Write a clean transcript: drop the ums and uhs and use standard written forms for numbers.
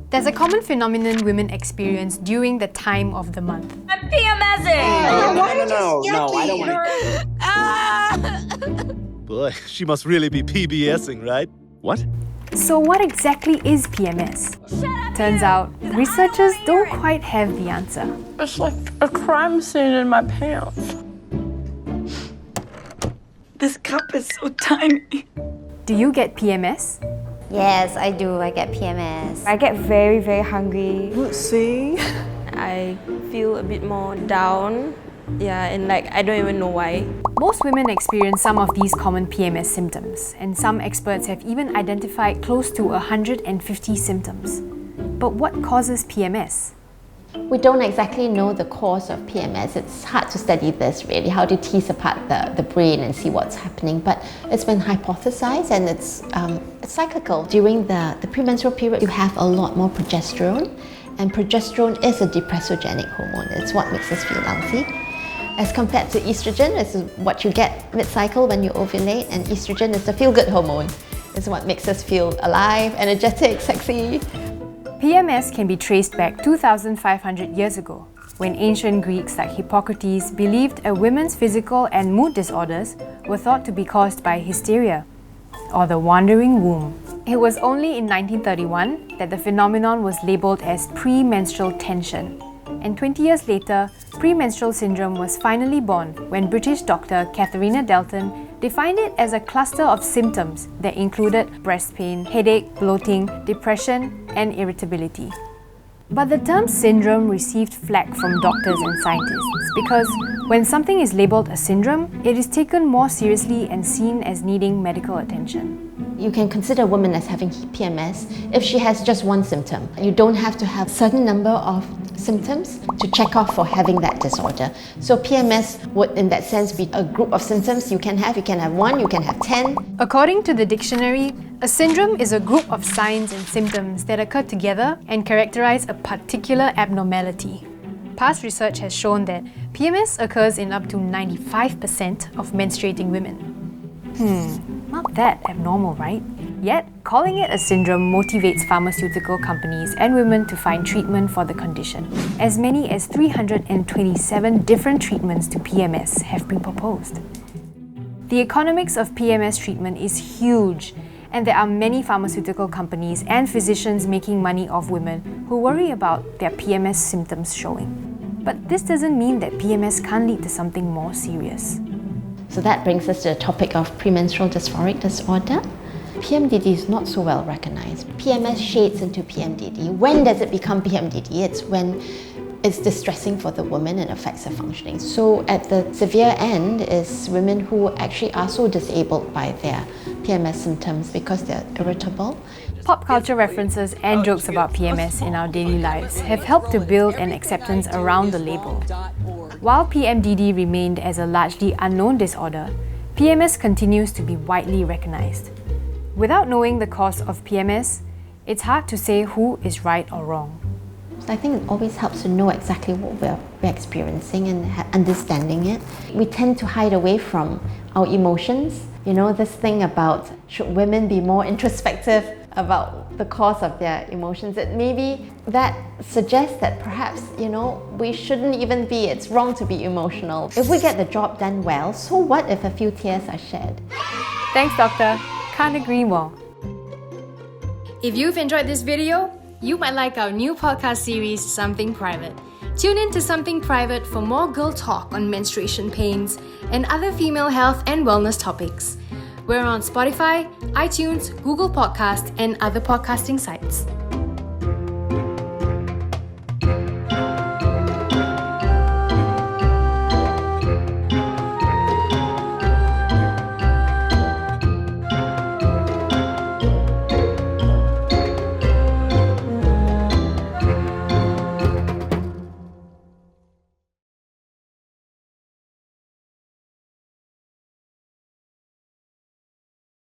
There's a common phenomenon women experience during the time of the month. I'm PMSing! No, I don't want to. Boy, she must really be PBSing, right? What? So what exactly is PMS? Turns out, researchers don't quite have the answer. It's like a crime scene in my pants. This cup is so tiny. Do you get PMS? Yes, I do. I get PMS. I get very, very hungry. Mood swing. I feel a bit more down. Yeah, and I don't even know why. Most women experience some of these common PMS symptoms, and some experts have even identified close to 150 symptoms. But what causes PMS? We don't exactly know the cause of PMS. It's hard to study this really, how to tease apart the brain and see what's happening. But it's been hypothesized and it's cyclical. During the premenstrual period, you have a lot more progesterone. And progesterone is a depressogenic hormone. It's what makes us feel lousy. As compared to estrogen, this is what you get mid-cycle when you ovulate. And estrogen is the feel-good hormone. It's what makes us feel alive, energetic, sexy. PMS can be traced back 2,500 years ago, when ancient Greeks like Hippocrates believed a woman's physical and mood disorders were thought to be caused by hysteria, or the wandering womb. It was only in 1931 that the phenomenon was labelled as premenstrual tension. And 20 years later, premenstrual syndrome was finally born when British doctor Katharina Dalton defined it as a cluster of symptoms that included breast pain, headache, bloating, depression, and irritability. But the term syndrome received flack from doctors and scientists because when something is labelled a syndrome, it is taken more seriously and seen as needing medical attention. You can consider a woman as having PMS if she has just one symptom. You don't have to have a certain number of symptoms to check off for having that disorder. So PMS would in that sense be a group of symptoms you can have one, you can have 10. According to the dictionary, a syndrome is a group of signs and symptoms that occur together and characterize a particular abnormality. Past research has shown that PMS occurs in up to 95% of menstruating women. Not that abnormal, right? Yet, calling it a syndrome motivates pharmaceutical companies and women to find treatment for the condition. As many as 327 different treatments to PMS have been proposed. The economics of PMS treatment is huge, and there are many pharmaceutical companies and physicians making money off women who worry about their PMS symptoms showing. But this doesn't mean that PMS can't lead to something more serious. So that brings us to the topic of premenstrual dysphoric disorder. PMDD is not so well recognized. PMS shades into PMDD. When does it become PMDD? It's when it's distressing for the woman and affects her functioning. So at the severe end is women who actually are so disabled by their PMS symptoms because they're irritable. Pop culture references and jokes about PMS in our daily lives have helped to build an acceptance around the label. While PMDD remained as a largely unknown disorder, PMS continues to be widely recognized. Without knowing the cause of PMS, it's hard to say who is right or wrong. So I think it always helps to know exactly what we're experiencing and understanding it. We tend to hide away from our emotions. You know, this thing about should women be more introspective about the cause of their emotions, it maybe that suggests that perhaps, we shouldn't even be, it's wrong to be emotional. If we get the job done well, so what if a few tears are shed? Thanks, Doctor. Can't agree more. If you've enjoyed this video, you might like our new podcast series, Something Private. Tune in to Something Private for more girl talk on menstruation pains and other female health and wellness topics. We're on Spotify, iTunes, Google Podcast, and other podcasting sites.